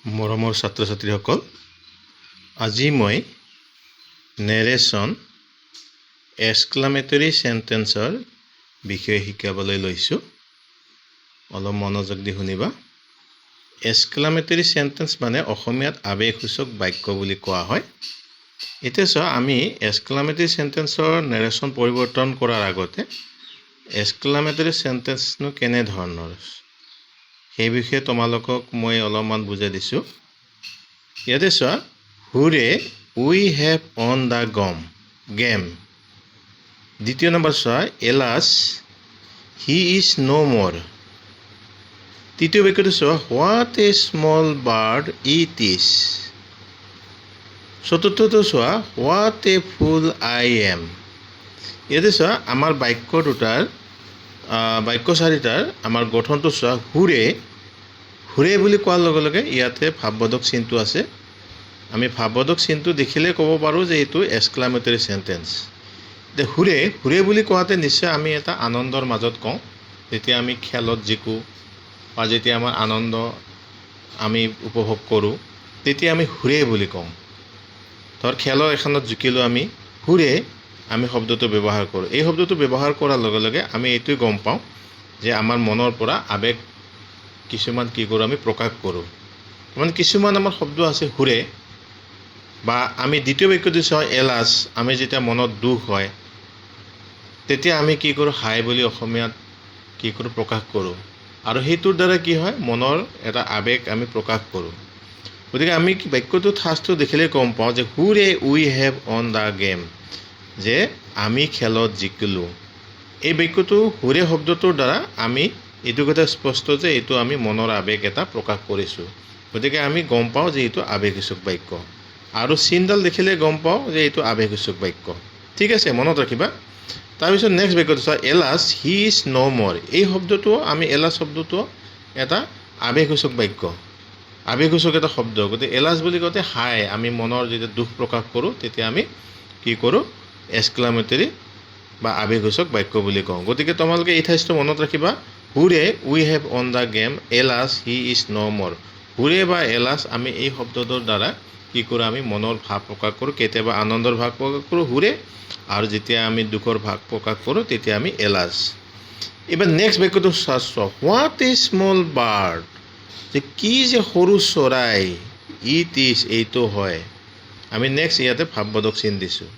মৰমৰ ছাত্ৰ ছাত্ৰীসকল, আজি মই নেৰেশ্যন এক্সক্লামেটৰী সেন্টেন্সৰ বিষয়ে শিকাবলৈ লৈছোঁ। অলপ মনোযোগ দি শুনিবা। এক্সক্লামেটৰী সেন্টেন্স মানে অসমীয়াত আৱেগসূচক বাক্য বুলি কোৱা হয়। এতিয়া চোৱা, আমি এক্সক্লামেটৰী সেন্টেন্সৰ নেৰেশ্যন পৰিৱৰ্তন কৰাৰ আগতে এক্সক্লামেটৰী সেন্টেন্সনো কেনে ধৰণৰ সেই বিষয়ে তোমালোকক মই অলপমান বুজাই দিছোঁ। ইয়াতে চোৱা, hurray we have won the game. দ্বিতীয় নম্বৰ চোৱা, alas he is no' more. তৃতীয় বাক্যটো চোৱা, what a small bird it is. চতুৰ্থটো চোৱা, what a fool I M. ইয়াতে চোৱা, আমাৰ বাক্য চাৰিটাৰ আমাৰ গঠনটো চোৱা, হুৰে বুলি কোৱাৰ লগে লগে ইয়াতে ভাৱবোধক চিনটো আছে। আমি ভাৱবোধক চিনটো দেখিলে ক'ব পাৰোঁ যে এইটো এক্সক্লামেটৰী সেন্টেন্স। এতিয়া হুৰে বুলি কোৱাতে নিশ্চয় আমি এটা আনন্দৰ মাজত কওঁ। যেতিয়া আমি খেলত জিকোঁ বা যেতিয়া আমাৰ আনন্দ আমি উপভোগ কৰোঁ, তেতিয়া আমি হুৰে বুলি কওঁ। ধৰ খেলৰ এখনত জিকিলোঁ আমি শব্দটো ব্যৱহাৰ কৰোঁ। এই শব্দটো ব্যৱহাৰ কৰাৰ লগে লগে আমি এইটোৱে গম পাওঁ যে আমাৰ মনৰ পৰা আৱেগ কিছুমান আমি প্ৰকাশ কৰোঁ। মানে কিছুমান আমাৰ শব্দ আছে হুৰে, বা আমি দ্বিতীয় বাক্যটো চাওঁ এলাছ। আমি যেতিয়া মনত দুখ হয় তেতিয়া আমি হাই বুলি অসমীয়াত প্ৰকাশ কৰোঁ, আৰু সেইটোৰ দ্বাৰা কি হয়, মনৰ এটা আৱেগ আমি প্ৰকাশ কৰোঁ। গতিকে আমি বাক্যটো ফাৰ্ষ্টটো দেখিলে গম পাওঁ যে হুৰে we have won the game, যে আমি খেলত জিকিলোঁ। এই বাক্যটো হুৰে শব্দটোৰ দ্বাৰা আমি এইটো কথা স্পষ্ট যে এইটো আমি মনৰ আৱেগ এটা প্ৰকাশ কৰিছোঁ। গতিকে আমি গম পাওঁ যে এইটো আৱেগসূচক বাক্য, আৰু চিনডাল দেখিলে গম পাওঁ যে এইটো আৱেগসূচক বাক্য। ঠিক আছে, মনত ৰাখিবা। তাৰপিছত নেক্সট বাক্যটো চোৱা, alas he is no' more. এই শব্দটো এলাছ শব্দটো এটা আৱেগসূচক বাক্য, আৱেগসূচক এটা শব্দ। গতিকে এলাছ বুলি কওঁতে হাই, আমি মনৰ যেতিয়া দুখ প্ৰকাশ কৰোঁ তেতিয়া আমি এক্সক্লামেটৰী বা আৱেগসূচক বাক্য বুলি কওঁ। গতিকে তোমালোকে এই ঠাইটো মনত ৰাখিবা, hurray we have won the game, alas he is no' more. Hurray বা এলাছ আমি এই শব্দটোৰ দ্বাৰা আমি মনৰ ভাৱ প্ৰকাশ কৰোঁ। কেতিয়াবা আনন্দৰ ভাৱ প্ৰকাশ কৰোঁ হুৰে, আৰু যেতিয়া আমি দুখৰ ভাৱ প্ৰকাশ কৰোঁ তেতিয়া আমি এলাছ। এইবাৰ নেক্সট বাক্যটো চোৱা, হোৱাট এ স্মল বাৰ্ড, যে কি যে সৰু চৰাই, ইট ইজ এইটো হয়। আমি নেক্সট ইয়াতে ভাৱবোধক চিন দিছোঁ।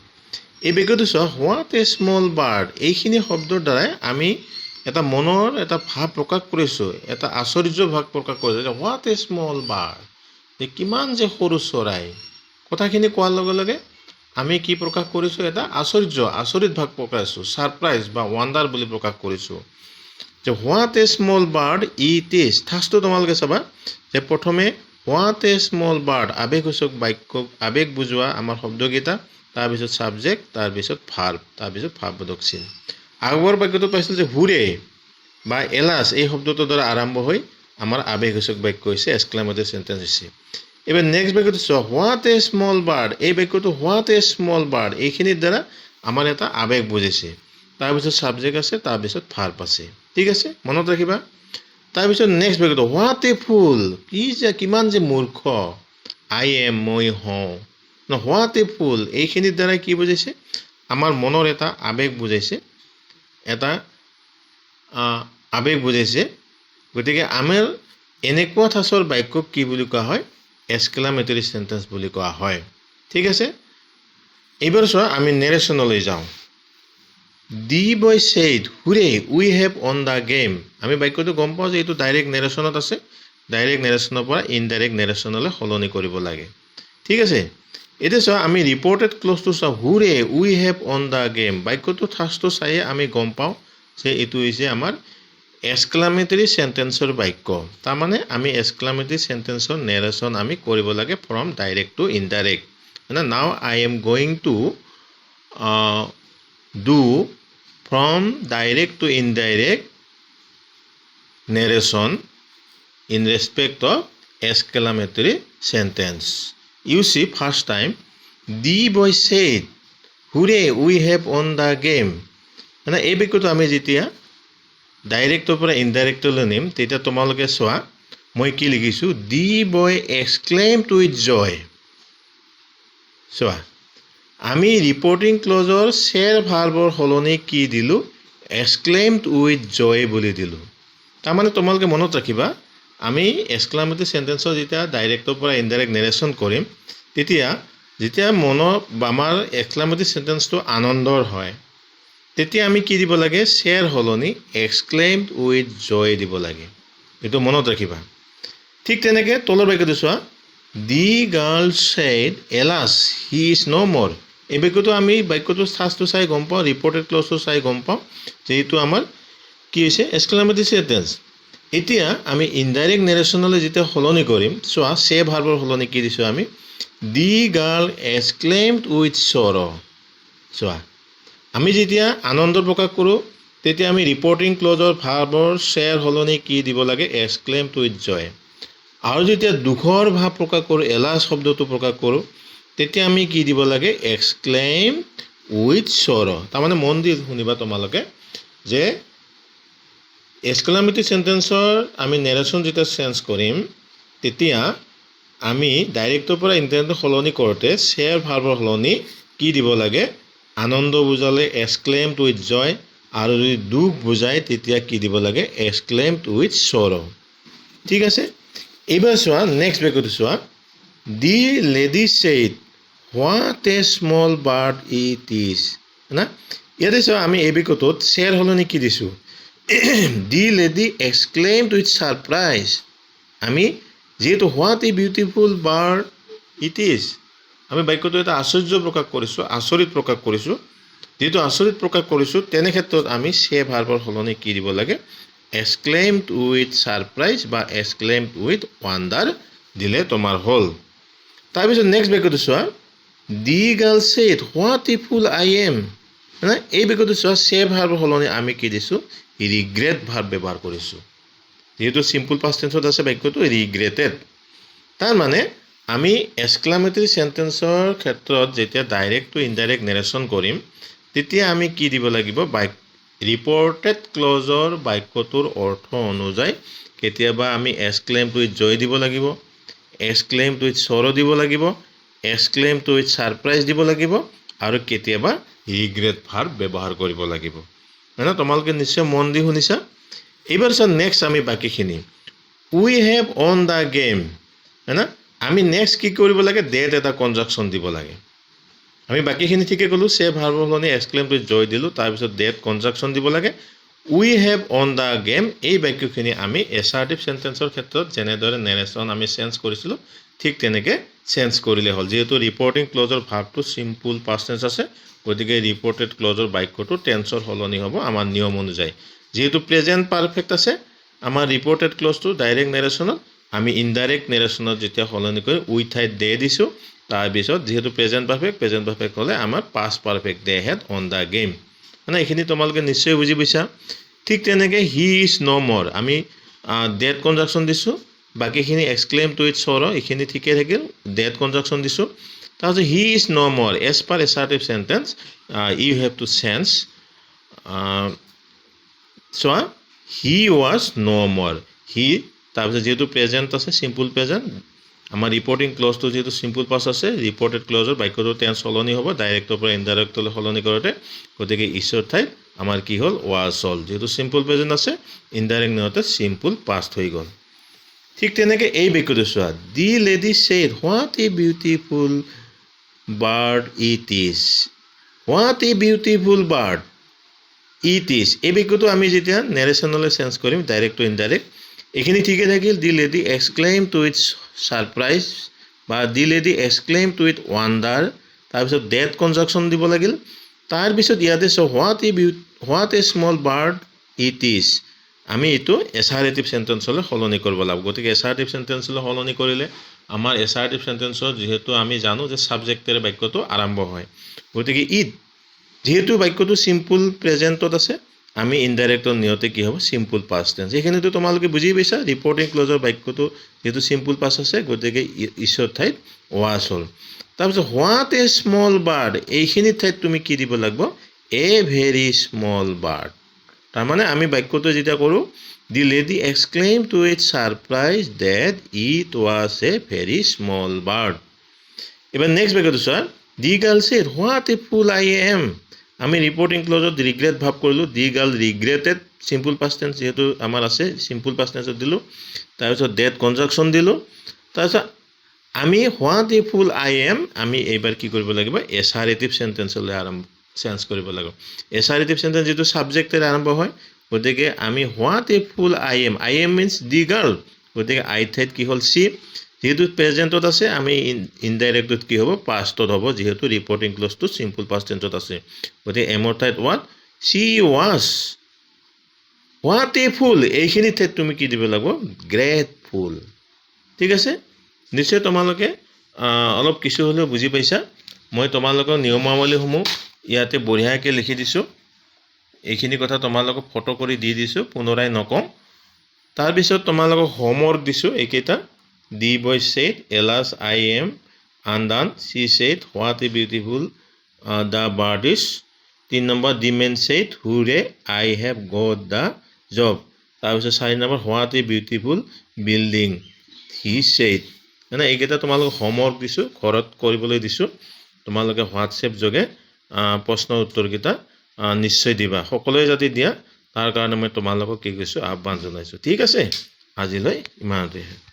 এই বাক্যটো চোৱা, হোৱাট এ স্মল বাৰ্ড, এইখিনি শব্দৰ দ্বাৰাই আমি এটা মনৰ এটা ভাৱ প্ৰকাশ কৰিছোঁ, এটা আশ্চৰ্য ভাৱ প্ৰকাশ কৰিছোঁ যে হোৱাট এ স্মল বাৰ্ড, যে কিমান যে সৰু চৰাই। কথাখিনি কোৱাৰ লগে লগে আমি প্ৰকাশ কৰিছোঁ, এটা আচৰিত ভাৱ প্ৰকাশ কৰিছোঁ, ছাৰপ্ৰাইজ বা ৱাণ্ডাৰ বুলি প্ৰকাশ কৰিছোঁ। যে what a small bird it is. ফাৰ্ষ্টটো তোমালোকে চাবা যে প্ৰথমে হোৱাট এ স্মল বাৰ্ড আৱেগসূচক বাক্য, আৱেগ বুজোৱা আমাৰ শব্দকেইটা, তাৰপিছত ছাবজেক্ট, তাৰপিছত ভাৰ্ব, তাৰপিছত ভাৱবোধক চিন। আগৰ বাক্যটো পাইছিলোঁ যে হুৰে বা এলাছ এই শব্দটোৰ দ্বাৰা আৰম্ভ হৈ আমাৰ আৱেগসূচক বাক্য হৈছে, এক্সক্লামেটৰী সেন্টেন্স হৈছে। এইবাৰ নেক্সট বাক্যটো চোৱা, হোৱাট এ স্মল বাৰ্ড। এই বাক্যটো হোৱাট এ স্মল বাৰ্ড এইখিনিৰ দ্বাৰা আমাৰ এটা আৱেগ বুজিছে। তাৰপিছত ছাবজেক্ট আছে, তাৰপিছত ভাৰ্ব আছে। ঠিক আছে, মনত ৰাখিবা। তাৰপিছত নেক্সট বাক্যটো হোৱাট এ ফুল, কিমান যে মূৰ্খ, আই এম মই হওঁ। হোৱাট এ ফুল এইখিনিৰ দ্বাৰা কি বুজাইছে, আমাৰ মনৰ এটা আৱেগ বুজাইছে, এটা আৱেগ বুজাইছে। গতিকে আমাৰ এনেকুৱা ঠাচৰ বাক্যক কি বুলি কোৱা হয়, এক্সক্লামেটৰী সেন্টেন্স বুলি কোৱা হয়। ঠিক আছে, এইবাৰ চোৱা আমি নেৰেশ্যনলৈ যাওঁ। The boy said hurray we have won the game. আমি বাক্যটো গম পাওঁ যে এইটো ডাইৰেক্ট নেৰেশ্যনত আছে। ডাইৰেক্ট নেৰেশ্যনৰ পৰা ইনডাইৰেক্ট নেৰেশ্যনলৈ সলনি কৰিব লাগে। ঠিক আছে, এতিয়া চোৱা আমি ৰিপৰ্টেড ক্লজটো চাওঁ, হুৰে we have won the game. বাক্যটো ফাৰ্ষ্টটো চায়ে আমি গম পাওঁ যে এইটো হৈছে আমাৰ এক্সক্লামেটৰী সেন্টেন্সৰ বাক্য। তাৰমানে আমি এক্সক্লামেটৰী সেন্টেন্সৰ নেৰেশ্যন আমি কৰিব লাগে ফ্ৰম ডাইৰেক্ট টু ইনডাইৰেক্ট। মানে now I am going to do from direct to indirect narration in respect of exclamatory sentence. You see, first time, the boy said, "Hooray, we have won the game." মানে এই বাক্যটো আমি যেতিয়া director পৰা ইনডাইৰেক্টলৈ নিম তেতিয়া তোমালোকে চোৱা, মই কি লিখিছোঁ দি বয় এক্সক্লেইমড উইথ জয় চোৱা আমি ৰিপৰ্টিং ক্লজৰ শ্বেয়াৰ ভাৰ্বৰ সলনি কি দিলোঁ এক্সক্লেইমড উইথ জয় বুলি দিলোঁ তাৰমানে তোমালোকে মনত ৰাখিবা আমি এক্সক্লামেটৰী সেন্টেন্সৰ যেতিয়া ডাইৰেক্টৰ পৰা ইনডাইৰেক্ট নেৰেশ্যন কৰিম তেতিয়া যেতিয়া আমাৰ এক্সক্লামেটৰী সেন্টেন্সটো আনন্দৰ হয় তেতিয়া আমি কি দিব লাগে শ্বেয়াৰ সলনি এক্সক্লেইমড উইথ জয় দিব লাগে এইটো মনত ৰাখিবা ঠিক তেনেকৈ তলৰ বাক্যটো চোৱা the girl said alas he is no' more এই বাক্যটো আমি বাক্যটো ষ্টাৰ্চটো চাই গম পাওঁ ৰিপৰ্টেড ক্লজটো চাই গম পাওঁ যে এইটো আমাৰ কি হৈছে এক্সক্লামেটৰী সেন্টেন্স এতিয়া আমি ইনডাইৰেক্ট নেৰেশ্যনলৈ যেতিয়া সলনি কৰিম চোৱা সে ভাৰ্বৰ সলনি কি দিছোঁ আমি দি গাৰ্ল এক্সক্লেইমড উইথ সৰ চোৱা আমি যেতিয়া আনন্দ প্ৰকাশ কৰোঁ তেতিয়া আমি ৰিপৰ্টিং ক্লজৰ ভাৰ্বৰ শ্বেয়াৰ সলনি কি দিব লাগে এক্সক্লেইমড উইথ জয় আৰু যেতিয়া দুখৰ ভাৱ প্ৰকাশ কৰোঁ এলাছ শব্দটো প্ৰকাশ কৰোঁ তেতিয়া আমি কি দিব লাগে এক্সক্লেইমড উইথ সৰ তাৰমানে মন দি শুনিবা তোমালোকে যে এক্সক্লামেটৰী সেন্টেন্সৰ আমি নেৰেশ্যন যেতিয়া চেঞ্জ কৰিম তেতিয়া আমি ডাইৰেক্টৰ পৰা ইনডাইৰেক্ট সলনি কৰোঁতে শ্বেয়াৰ ভাৰ্বৰ সলনি কি দিব লাগে আনন্দ বুজালে এক্সক্লেইমড উইথ জয় আৰু যদি দুখ বুজায় তেতিয়া কি দিব লাগে এক্সক্লেইমড উইথ সৰ ঠিক আছে এইবাৰ চোৱা নেক্সট বাক্যটো চোৱা the lady said what a small bird it is না ইয়াতে চোৱা আমি এই বাক্যটোত শ্বেয়াৰ সলনি কি দিছোঁ দি লেডি এক্সক্লেইমড উইথ ছাৰপ্ৰাইজ আমি যিহেতু what a beautiful bird it is আমি বাক্যটো এটা আশ্চৰ্য প্ৰকাশ কৰিছোঁ আচৰিত প্ৰকাশ কৰিছোঁ যেহেতু আচৰিত প্ৰকাশ কৰিছোঁ তেনে ক্ষেত্ৰত আমি সে ভাৰ্বৰ সলনি কি দিব লাগে এক্সক্লেইমড উইথ ছাৰপ্ৰাইজ বা এক্সক্লেইমড উইথ ৱাণ্ডাৰ দিলে তোমাৰ হ'ল তাৰপিছত নেক্সট বাক্যটো চোৱা the girl said what a fool I am মানে এই বাক্যটো চোৱা সে ভাৰ্বৰ সলনি আমি কি দিছোঁ ৰিগ্ৰেট ভাৰ্ব ব্যৱহাৰ কৰিছোঁ যেহেতু চিম্পল পাষ্ট টেন্সত আছে বাক্যটো ৰিগ্ৰেটেড তাৰমানে আমি এক্সক্লামেটৰী সেন্টেন্সৰ ক্ষেত্ৰত যেতিয়া ডাইৰেক্ট টু ইনডাইৰেক্ট নেৰেশ্যন কৰিম তেতিয়া আমি কি দিব লাগিব ৰিপৰ্টেড ক্লজৰ বাক্যটোৰ অৰ্থ অনুযায়ী কেতিয়াবা আমি এক্সক্লেইমড উইথ জয় দিব লাগিব এক্সক্লেইমড উইথ সৰ দিব লাগিব এক্সক্লেইমড উইথ ছাৰপ্ৰাইজ দিব লাগিব আৰু কেতিয়াবা ৰিগ্ৰেট ভাৰ্ব ব্যৱহাৰ কৰিব লাগিব মানে তোমালোকে নিশ্চয় মন দি শুনিছা এইবাৰ চোৱা নেক্সট আমি বাকীখিনি উই হেভ অন দ্য গেম হয় না আমি নেক্সট কি কৰিব লাগে ডেট এটা কনজাংশ্যন দিব লাগে আমি বাকীখিনি ঠিকে ক'লোঁ সে ভাৰ্বৰ সলনি এক্সক্লেইমড উইথ জয় দিলোঁ তাৰপিছত ডেট কনজাংশ্যন দিব লাগে উই হেভ অন দ্য গেম এই বাক্যখিনি আমি এছাৰ্টিভ সেন্টেন্সৰ ক্ষেত্ৰত যেনেদৰে নেৰেশ্যন আমি চেঞ্জ কৰিছিলোঁ ঠিক তেনেকৈ চেঞ্জ কৰিলে হ'ল যিহেতু ৰিপৰ্টিং ক্লজৰ ভাৰ্বটো চিম্পল পাষ্ট টেন্স আছে গতিকে ৰিপৰ্টেড ক্লজৰ বাক্যটো টেন্সৰ সলনি হ'ব আমাৰ নিয়ম অনুযায়ী যেহেতু প্ৰেজেণ্ট পাৰফেক্ট আছে আমাৰ ৰিপৰ্টেড ক্লজটো ডাইৰেক্ট নেৰেশ্যনত আমি ইনডাইৰেক্ট নেৰেশ্যনত যেতিয়া সলনি কৰি উই ঠাইত দে দিছোঁ তাৰপিছত যিহেতু প্ৰেজেণ্ট পাৰফেক্ট হ'লে আমাৰ past perfect they had on the game মানে এইখিনি তোমালোকে নিশ্চয় বুজি পাইছা ঠিক তেনেকৈ হি ইজ ন' মোৰ আমি ডেট কনজাংশ্যন দিছোঁ বাকীখিনি এক্সক্লেইমড উইথ সৰ এইখিনি ঠিকে থাকিল ডেট কনজাংশ্যন দিছোঁ তাৰপিছত হি is no' more as per assertive sentence you have to change চোৱা হি ৱাজ ন' মোৰ হি তাৰপিছত যিহেতু প্ৰেজেণ্ট আছে চিম্পল প্ৰেজেণ্ট আমাৰ ৰিপৰ্টিং ক্লজটো যিহেতু চিম্পল পাষ্ট আছে ৰিপৰ্টেড ক্লজৰ বাক্যটো টেন্স সলনি হ'ব ডাইৰেক্টৰ পৰা ইনডাইৰেক্টলৈ সলনি কৰোঁতে গতিকে ঈশ্বৰ ঠাইত আমাৰ কি হ'ল ৱাজ হ'ল যিহেতু চিম্পল প্ৰেজেণ্ট আছে ইনডাইৰেক্ট নহওঁতে চিম্পল পাষ্ট হৈ গ'ল ঠিক তেনেকৈ এই বাক্যটো চোৱা the lady said what a beautiful bird it is what a beautiful bird it is এই বাক্যটো আমি যেতিয়া নেৰেশ্যনলৈ চেঞ্জ কৰিম ডাইৰেক্ট টু ইনডাইৰেক্ট এইখিনি ঠিকে থাকিল the lady exclaimed with surprise বা the lady exclaimed with wonder তাৰপিছত ডেট কনজাংশ্যন দিব লাগিল তাৰপিছত ইয়াতে so' what a small bird it is আমি এইটো এছাৰ্টিভ সেন্টেন্সলৈ সলনি কৰিব লাগিব গতিকে এছাৰ্টিভ সেন্টেন্সলৈ সলনি কৰিলে আমাৰ এছাৰ্টিভ সেন্টেন্সত যিহেতু আমি জানো যে ছাবজেক্টেৰে বাক্যটো আৰম্ভ হয় গতিকে যিহেতু বাক্যটো চিম্পল প্ৰেজেণ্টত আছে আমি ইনডাইৰেক্টৰ নিয়তে কি হ'ব চিম্পল পাষ্ট টেন্স এইখিনিতো তোমালোকে বুজি পাইছা ৰিপৰ্টিং ক্লজৰ বাক্যটো যিহেতু চিম্পল পাষ্ট আছে গতিকে ঈশ্বৰ ঠাইত ৱাজ হ'ল তাৰপিছত হোৱাট এ স্মল বাৰ্ড এইখিনি ঠাইত তুমি কি দিব লাগিব এ ভেৰি স্মল বাৰ্ড তাৰমানে আমি বাক্যটো যেতিয়া কৰোঁ The lady exclaimed to its surprise that it was a very small bird. এবার নেক্সট বাক্যটো চোৱা the girl said what a fool I am. আমি ৰিপৰ্টিং ক্লজত ৰিগ্ৰেট ভাব কৰিলোঁ the girl regretted simple past tense যেহেতু আমাৰ আছে চিম্পল পাষ্ট টেন্সত দিলোঁ তাৰপিছত ডেট কনজাংশ্যন দিলোঁ তাৰপিছত আমি what a fool I M আমি এইবাৰ কি কৰিব লাগিব এছাৰেটিভ চেণ্টেন্সলৈ চেঞ্জ কৰিব লাগিব এছাৰেটিভ চেণ্টেন্স যিটো ছাবজেক্টেৰে আৰম্ভ হয় গতিকে আমি what a fool I M means the girl গতিকে আই ঠাইত কি হ'ল চি যেহেতু প্ৰেজেণ্টত আছে আমি ইনডাইৰেক্টত কি হ'ব পাষ্টত হ'ব যিহেতু ৰিপৰ্টিং ক্লজটো চিম্পল পাষ্ট টেন্সত আছে গতিকে এমৰ ঠাইত what she was what a fool এইখিনি ঠাইত তুমি কি দিব লাগিব গ্ৰেটফুল ঠিক আছে নিশ্চয় তোমালোকে অলপ কিছু হ'লেও বুজি পাইছা মই তোমালোকৰ নিয়মাৱলীসমূহ ইয়াতে বঢ়িয়াকৈ লিখি দিছোঁ এইখিনি কথা তোমালোকক ফটো কৰি দি দিছোঁ পুনৰাই নকওঁ তাৰপিছত তোমালোকক হোমৱৰ্ক দিছোঁ এইকেইটা দি বয় said alas I am undone she said what a beautiful the bird is 3 number the man said hooray I have got the job তাৰপিছত 4 number what a beautiful building he said মানে এইকেইটা তোমালোকক homework দিছোঁ ঘৰত কৰিবলৈ দিছোঁ তোমালোকে WhatsApp যোগে প্ৰশ্ন উত্তৰকেইটা নিশ্চয় দিবা সকলোৱে যদি দিয়া তাৰ কাৰণে মই তোমালোকক কি কৈছোঁ আহ্বান জনাইছোঁ ঠিক আছে আজিলৈ ইমানতে